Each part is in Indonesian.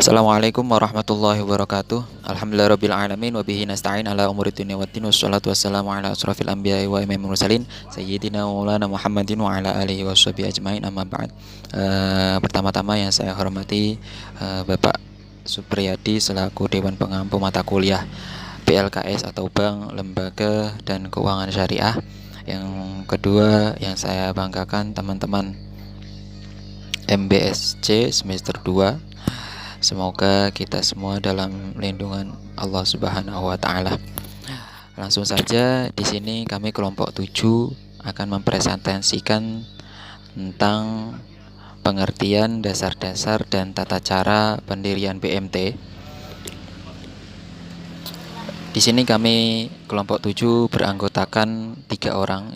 Assalamualaikum warahmatullahi wabarakatuh. Alhamdulillahirabbil alamin wa bihi nasta'in ala umuri dunya waddin wassalatu wassalamu ala asrofil anbiya'i wa imamil mursalin sayyidina maulana Muhammadin wa ala alihi washabihi ajmain amma ba'd. Pertama-tama yang saya hormati Bapak Supriyadi selaku Dewan Pengampu Mata Kuliah PLKS atau Bank, Lembaga dan Keuangan Syariah. Yang kedua yang saya banggakan teman-teman MBSC semester 2. Semoga kita semua dalam lindungan Allah Subhanahu wa taala. Langsung saja di sini kami kelompok 7 akan mempresentasikan tentang pengertian dasar-dasar dan tata cara pendirian BMT. Di sini kami kelompok 7 beranggotakan 3 orang.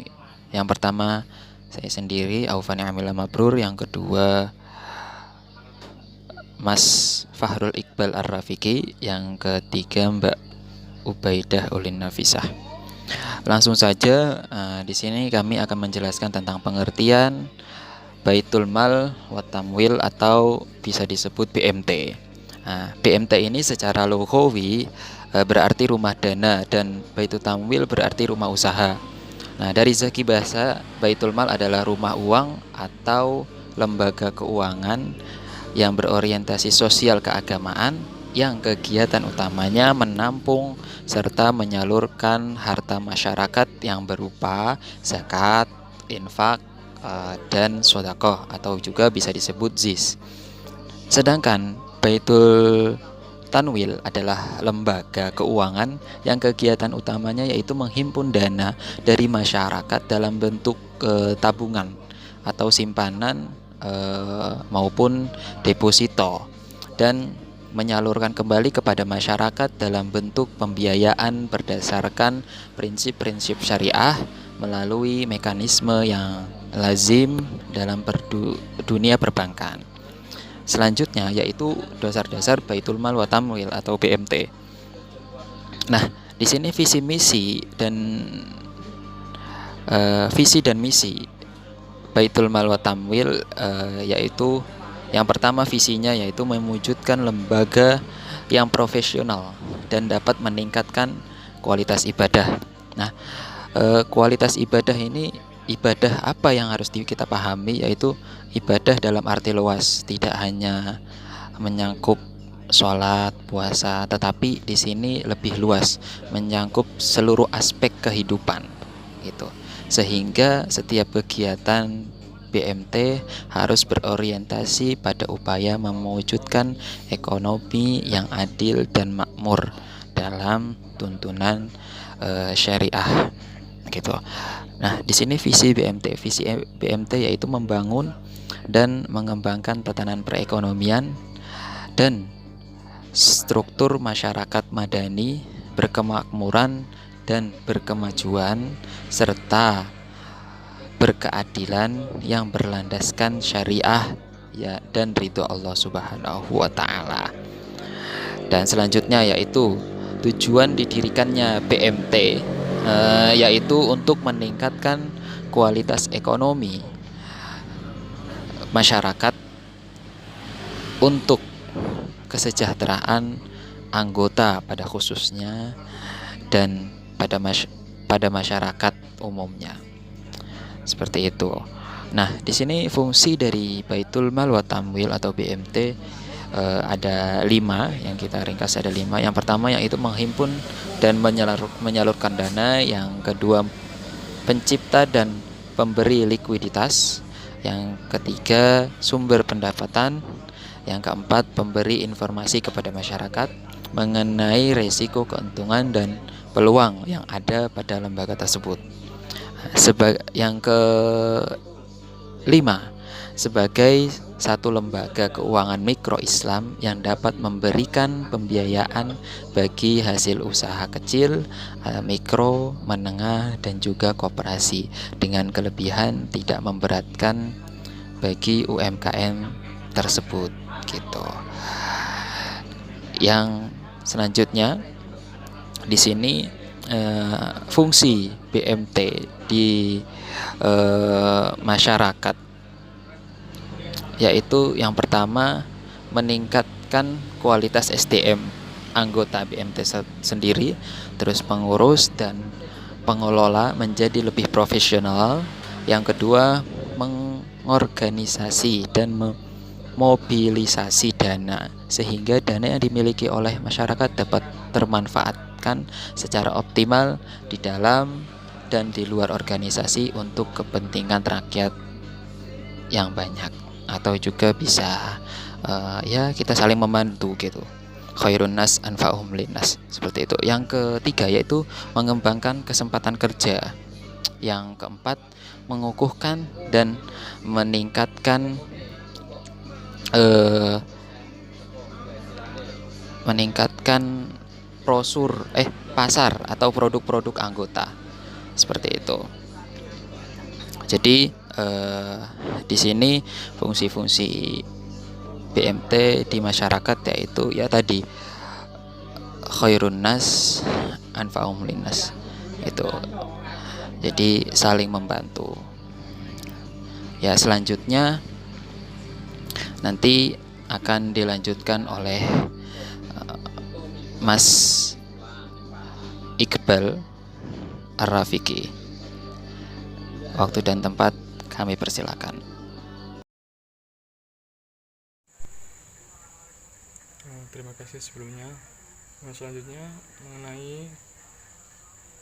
Yang pertama saya sendiri Aufani Amila Mabrur, yang kedua Mas Fahrul Iqbal Ar-Rafiqi, yang ketiga Mbak Ubaidah Ulin Nafisah. Langsung saja di sini kami akan menjelaskan tentang pengertian Baitul Mal wa Tamwil atau bisa disebut BMT. BMT ini secara lughawi berarti rumah dana dan Baitul Tamwil berarti rumah usaha. Nah, dari segi bahasa, Baitul Mal adalah rumah uang atau lembaga keuangan yang berorientasi sosial keagamaan, yang kegiatan utamanya menampung serta menyalurkan harta masyarakat yang berupa zakat, infak, dan sedekah atau juga bisa disebut ZIS. Sedangkan Baitul Tanwil adalah lembaga keuangan yang kegiatan utamanya yaitu menghimpun dana dari masyarakat dalam bentuk tabungan atau simpanan maupun deposito dan menyalurkan kembali kepada masyarakat dalam bentuk pembiayaan berdasarkan prinsip-prinsip syariah melalui mekanisme yang lazim dalam dunia perbankan. Selanjutnya yaitu dasar-dasar Baitul Mal wa Tamwil atau BMT. Nah, di sini visi dan misi Baitul Mal wa Tamwil yaitu yang pertama visinya yaitu mewujudkan lembaga yang profesional dan dapat meningkatkan kualitas ibadah. Nah, kualitas ibadah ini, ibadah apa yang harus kita pahami, yaitu ibadah dalam arti luas, tidak hanya menyangkut sholat, puasa, tetapi di sini lebih luas, menyangkut seluruh aspek kehidupan gitu. Sehingga setiap kegiatan BMT harus berorientasi pada upaya mewujudkan ekonomi yang adil dan makmur dalam tuntunan syariah gitu. Nah, di sini visi BMT yaitu membangun dan mengembangkan tatanan perekonomian dan struktur masyarakat madani berkemakmuran dan berkemajuan serta berkeadilan yang berlandaskan syariah ya dan ridho Allah Subhanahu wa taala. Dan selanjutnya yaitu tujuan didirikannya BMT yaitu untuk meningkatkan kualitas ekonomi masyarakat untuk kesejahteraan anggota pada khususnya dan pada masyarakat umumnya. Seperti itu. Nah, di sini fungsi dari Baitul Mal wa Tamwil atau BMT ada 5, yang kita ringkas ada 5. Yang pertama yaitu menghimpun dan menyalurkan dana. Yang kedua, pencipta dan pemberi likuiditas. Yang ketiga, sumber pendapatan. Yang keempat, pemberi informasi kepada masyarakat mengenai resiko, keuntungan dan peluang yang ada pada lembaga tersebut. Yang kelima, sebagai satu lembaga keuangan mikro Islam yang dapat memberikan pembiayaan bagi hasil usaha kecil, mikro, menengah, dan juga koperasi dengan kelebihan tidak memberatkan bagi UMKM tersebut gitu. Yang selanjutnya di sini fungsi BMT di masyarakat yaitu yang pertama meningkatkan kualitas SDM anggota BMT sendiri, terus pengurus dan pengelola menjadi lebih profesional. Yang kedua, mengorganisasi dan memobilisasi dana sehingga dana yang dimiliki oleh masyarakat dapat termanfaatkan secara optimal di dalam dan di luar organisasi untuk kepentingan rakyat yang banyak, atau juga bisa ya kita saling membantu gitu. Khairun nas anfa'uhum linnas, seperti itu. Yang ketiga yaitu mengembangkan kesempatan kerja. Yang keempat, mengukuhkan dan meningkatkan eh, meningkatkan pasar atau produk-produk anggota, seperti itu. Jadi di sini fungsi-fungsi BMT di masyarakat yaitu ya tadi khairun nas anfa'uhum linnas itu. Jadi saling membantu. Ya, selanjutnya nanti akan dilanjutkan oleh Mas Iqbal Ar-Rafiqi. Waktu dan tempat kami persilakan. Terima kasih sebelumnya. Selanjutnya mengenai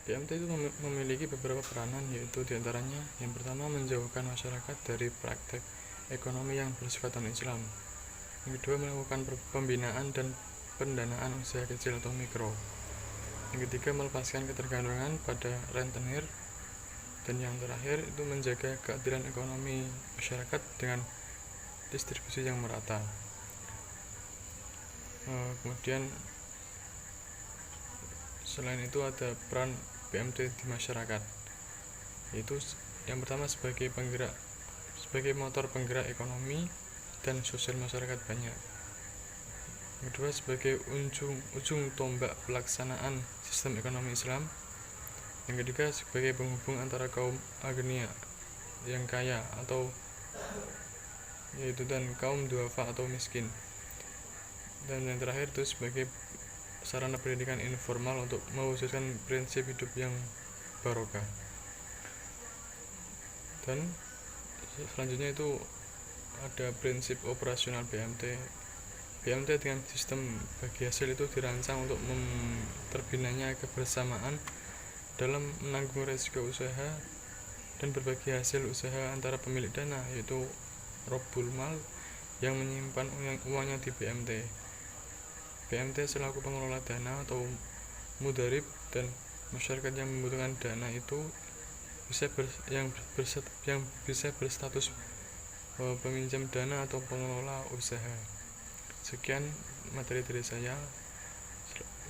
BMT itu memiliki beberapa peranan, yaitu diantaranya yang pertama menjauhkan masyarakat dari praktek ekonomi yang bersifat non-Islam. Yang kedua melakukan pembinaan dan pendanaan usaha kecil atau mikro. Yang ketiga melepaskan ketergantungan pada rentenir. Dan yang terakhir itu menjaga keadilan ekonomi masyarakat dengan distribusi yang merata. Kemudian selain itu ada peran BMT di masyarakat, yaitu yang pertama sebagai motor penggerak ekonomi dan sosial masyarakat banyak. Yang kedua sebagai ujung tombak pelaksanaan sistem ekonomi Islam. Yang ketiga sebagai penghubung antara kaum agnia yang kaya dan kaum duafa atau miskin. Dan yang terakhir itu sebagai sarana pendidikan informal untuk mewujudkan prinsip hidup yang barokah. Dan selanjutnya itu ada prinsip operasional BMT. BMT dengan sistem bagi hasil itu dirancang untuk terbinanya kebersamaan dalam menanggung resiko usaha dan berbagi hasil usaha antara pemilik dana, yaitu Rabbul Mal yang menyimpan uangnya di BMT. BMT selaku pengelola dana atau mudarib dan masyarakat yang membutuhkan dana itu yang bisa berstatus peminjam dana atau pengelola usaha. Sekian materi dari saya.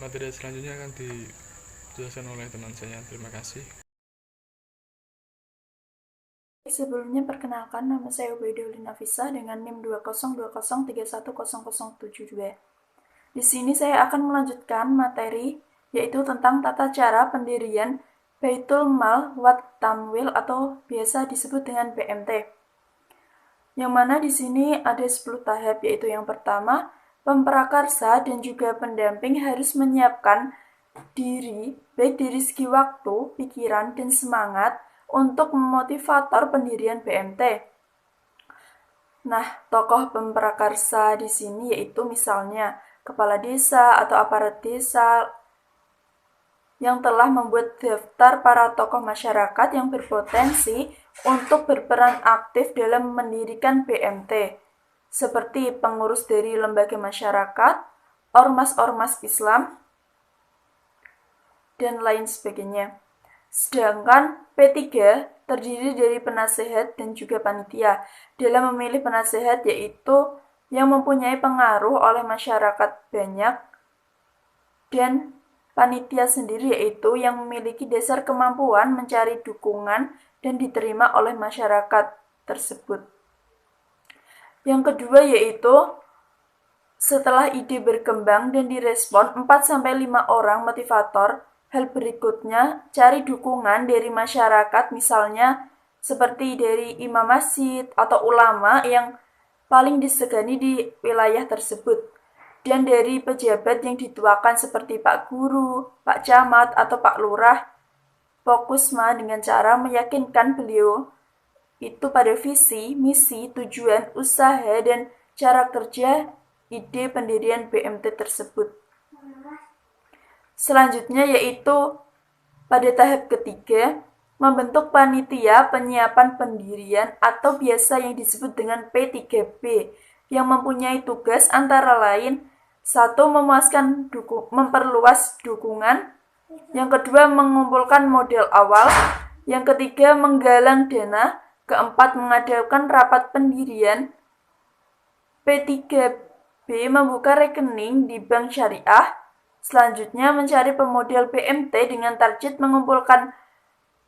Materi selanjutnya akan dijelaskan oleh teman saya. Terima kasih. Sebelumnya perkenalkan, nama saya Ubaidah Ulin Nafisa dengan NIM 2020310072. Di sini saya akan melanjutkan materi yaitu tentang tata cara pendirian Baitul Mal wat Tamwil atau biasa disebut dengan BMT. Yang mana di sini ada 10 tahap, yaitu yang pertama, pemprakarsa dan juga pendamping harus menyiapkan diri, baik dari segi waktu, pikiran, dan semangat untuk memotivator pendirian BMT. Nah, tokoh pemprakarsa di sini yaitu misalnya kepala desa atau aparat desa yang telah membuat daftar para tokoh masyarakat yang berpotensi untuk berperan aktif dalam mendirikan BMT, seperti pengurus dari lembaga masyarakat, ormas-ormas Islam, dan lain sebagainya. Sedangkan P3 terdiri dari penasehat dan juga panitia. Dalam memilih penasehat yaitu yang mempunyai pengaruh oleh masyarakat banyak, dan panitia sendiri yaitu yang memiliki dasar kemampuan mencari dukungan dan diterima oleh masyarakat tersebut. Yang kedua yaitu setelah ide berkembang dan direspon 4-5 orang motivator, hal berikutnya cari dukungan dari masyarakat, misalnya seperti dari imam masjid atau ulama yang paling disegani di wilayah tersebut. dan dari pejabat yang dituakan seperti Pak Guru, Pak Camat, atau Pak Lurah, Fokusma dengan cara meyakinkan beliau itu pada visi, misi, tujuan, usaha, dan cara kerja ide pendirian BMT tersebut. Selanjutnya yaitu pada tahap ketiga, membentuk panitia penyiapan pendirian atau biasa yang disebut dengan P3B yang mempunyai tugas antara lain: satu, memperluas dukungan, yang kedua, mengumpulkan modal awal, yang ketiga, menggalang dana, keempat, mengadakan rapat pendirian. P3B membuka rekening di bank syariah. Selanjutnya, mencari pemodal BMT dengan target mengumpulkan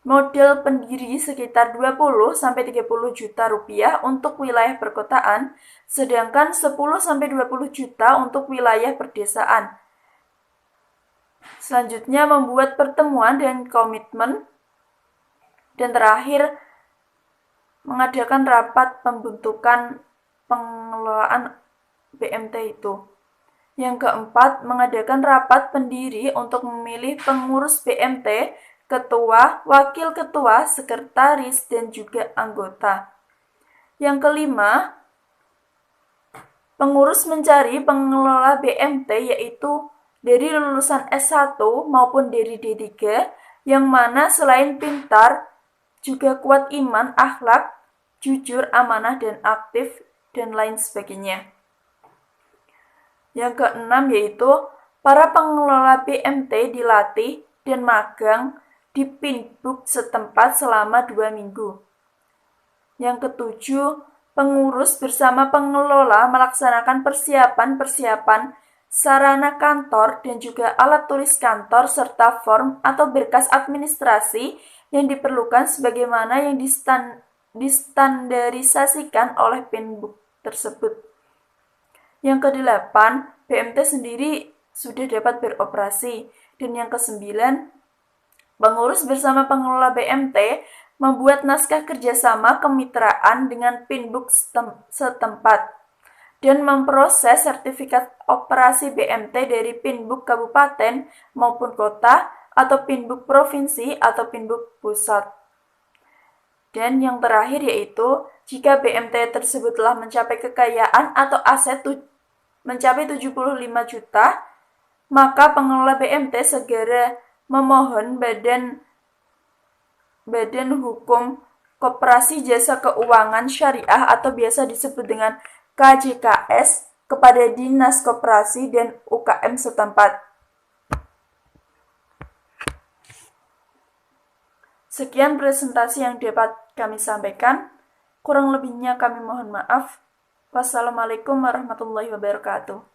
modal pendiri sekitar 20-30 juta rupiah untuk wilayah perkotaan, sedangkan 10-20 juta untuk wilayah perdesaan. Selanjutnya, membuat pertemuan dan komitmen. Dan terakhir, mengadakan rapat pembentukan pengelolaan BMT itu. Yang keempat, mengadakan rapat pendiri untuk memilih pengurus BMT, ketua, wakil ketua, sekretaris, dan juga anggota. Yang kelima, pengurus mencari pengelola BMT yaitu dari lulusan S1 maupun dari D3, yang mana selain pintar, juga kuat iman, akhlak, jujur, amanah, dan aktif, dan lain sebagainya. Yang keenam yaitu para pengelola BMT dilatih dan magang di Pinbuk setempat selama 2 minggu. Yang ketujuh, pengurus bersama pengelola melaksanakan persiapan sarana kantor dan juga alat tulis kantor serta form atau berkas administrasi yang diperlukan sebagaimana yang distandarisasikan oleh Pinbuk tersebut. Yang kedelapan, BMT sendiri sudah dapat beroperasi. Dan yang kesembilan, pengurus bersama pengelola BMT membuat naskah kerjasama kemitraan dengan Pinbuk setempat dan memproses sertifikat operasi BMT dari Pinbuk kabupaten maupun kota atau Pinbuk provinsi atau Pinbuk pusat. Dan yang terakhir yaitu, jika BMT tersebut telah mencapai kekayaan atau aset mencapai 75 juta, maka pengelola BMT segera memohon Badan Hukum Koperasi Jasa Keuangan Syariah atau biasa disebut dengan KJKS kepada Dinas Koperasi dan UKM setempat. Sekian presentasi yang dapat kami sampaikan. Kurang lebihnya kami mohon maaf. Wassalamualaikum warahmatullahi wabarakatuh.